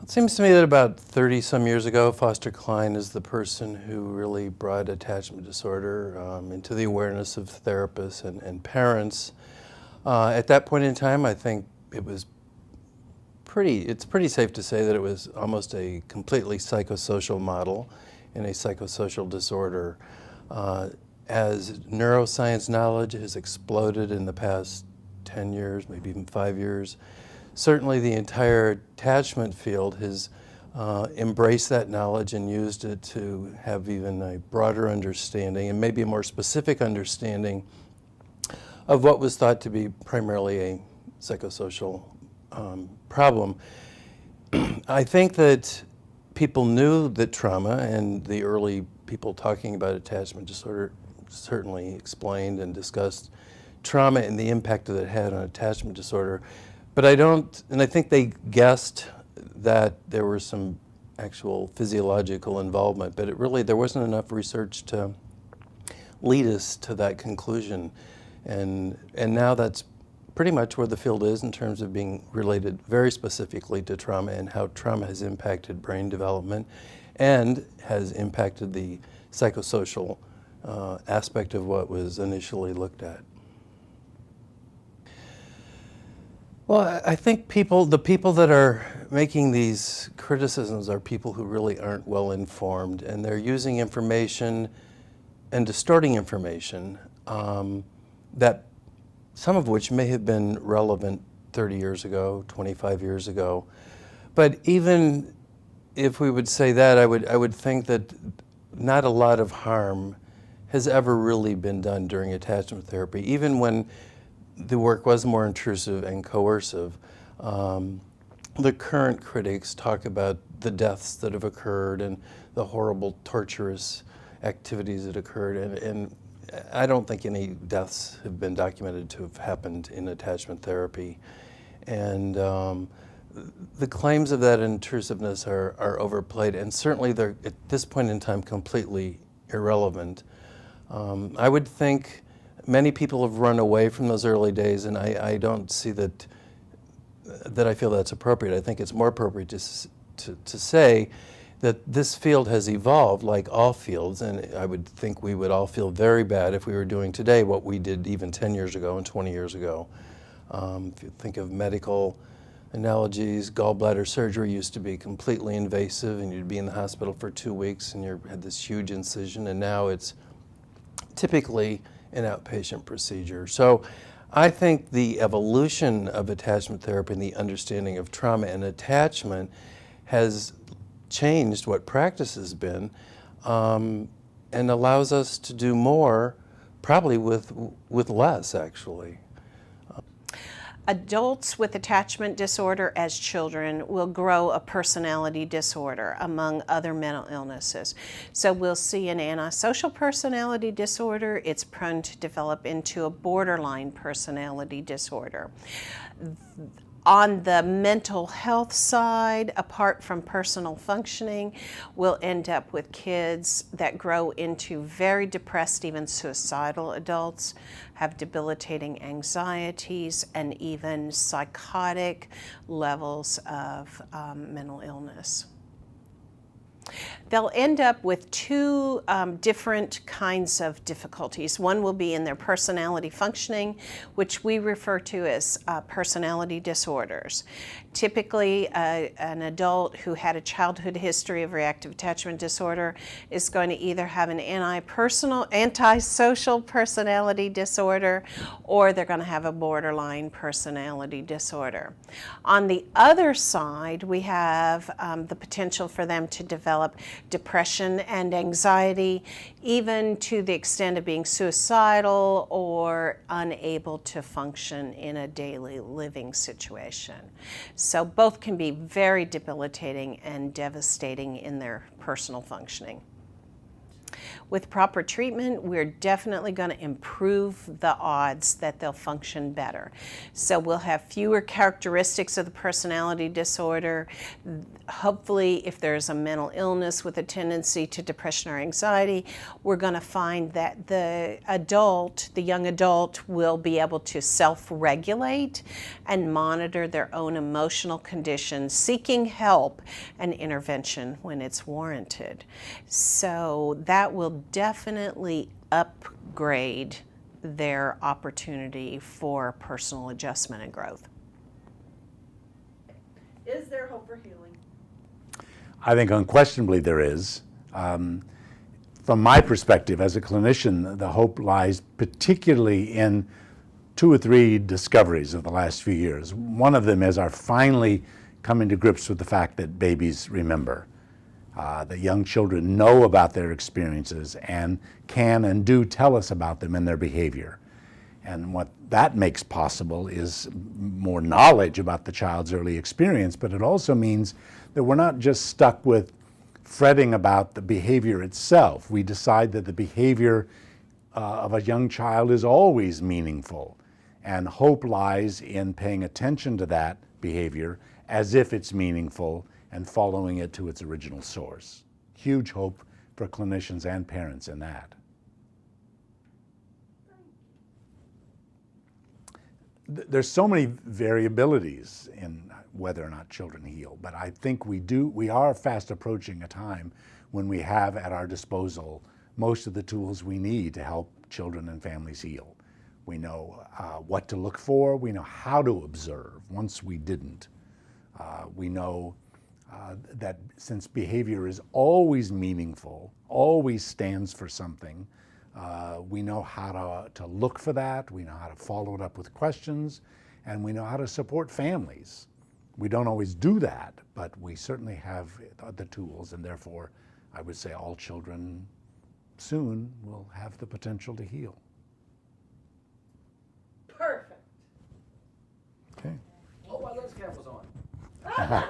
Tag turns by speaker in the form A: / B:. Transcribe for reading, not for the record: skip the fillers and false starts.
A: It seems to me that about 30 some years ago, Foster Cline is the person who really brought attachment disorder into the awareness of therapists and parents. At that point in time, I think it's pretty safe to say that it was almost a completely psychosocial model and a psychosocial disorder. As neuroscience knowledge has exploded in the past 10 years, maybe even 5 years, certainly the entire attachment field has embraced that knowledge and used it to have even a broader understanding and maybe a more specific understanding of what was thought to be primarily a psychosocial problem. I think that people knew that trauma, and the early people talking about attachment disorder certainly explained and discussed trauma and the impact that it had on attachment disorder. But I think they guessed that there was some actual physiological involvement, but there wasn't enough research to lead us to that conclusion. And now that's pretty much where the field is in terms of being related very specifically to trauma and how trauma has impacted brain development and has impacted the psychosocial aspect of what was initially looked at. Well, I think the people that are making these criticisms are people who really aren't well informed, and they're using information and distorting information that some of which may have been relevant 30 years ago, 25 years ago. But even if we would say that, I would think that not a lot of harm has ever really been done during attachment therapy, even when the work was more intrusive and coercive. The current critics talk about the deaths that have occurred and the horrible, torturous activities that occurred, and I don't think any deaths have been documented to have happened in attachment therapy. And the claims of that intrusiveness are overplayed, and certainly they're, at this point in time, completely irrelevant. I would think many people have run away from those early days, and I don't see that I feel that's appropriate. I think it's more appropriate to say that this field has evolved like all fields, and I would think we would all feel very bad if we were doing today what we did even 10 years ago and 20 years ago. If you think of medical analogies, gallbladder surgery used to be completely invasive, and you'd be in the hospital for 2 weeks and you had this huge incision, and now it's typically an outpatient procedure. So I think the evolution of attachment therapy and the understanding of trauma and attachment has changed what practice has been and allows us to do more, probably with less, actually.
B: Adults with attachment disorder as children will grow a personality disorder among other mental illnesses. So we'll see an antisocial personality disorder. It's prone to develop into a borderline personality disorder. On the mental health side, apart from personal functioning, we'll end up with kids that grow into very depressed, even suicidal adults, have debilitating anxieties, and even psychotic levels of mental illness. They'll end up with two different kinds of difficulties. One will be in their personality functioning, which we refer to as personality disorders. Typically, an adult who had a childhood history of reactive attachment disorder is going to either have an antisocial personality disorder, or they're going to have a borderline personality disorder. On the other side, we have the potential for them to develop depression and anxiety, even to the extent of being suicidal or unable to function in a daily living situation. So both can be very debilitating and devastating in their personal functioning. With proper treatment, we're definitely going to improve the odds that they'll function better. So we'll have fewer characteristics of the personality disorder. Hopefully, if there's a mental illness with a tendency to depression or anxiety, we're going to find that the young adult will be able to self-regulate and monitor their own emotional conditions, seeking help and intervention when it's warranted. So that will definitely upgrade their opportunity for personal adjustment and growth.
C: Is there hope for healing?
D: I think unquestionably there is. From my perspective as a clinician, the hope lies particularly in 2 or 3 discoveries of the last few years. One of them is our finally coming to grips with the fact that babies remember, that young children know about their experiences and can and do tell us about them and their behavior. And what that makes possible is more knowledge about the child's early experience, but it also means that we're not just stuck with fretting about the behavior itself. We decide that the behavior of a young child is always meaningful, and hope lies in paying attention to that behavior as if it's meaningful and following it to its original source. Huge hope for clinicians and parents in that. There's so many variabilities in whether or not children heal, but I think we are fast approaching a time when we have at our disposal most of the tools we need to help children and families heal. We know what to look for, we know how to observe once we didn't. We know that since behavior is always meaningful, always stands for something, we know how to look for that, we know how to follow it up with questions, and we know how to support families. We don't always do that, but we certainly have the tools, and therefore I would say all children soon will have the potential to heal.
C: Perfect.
D: Okay.
E: Oh, my lens cap was on.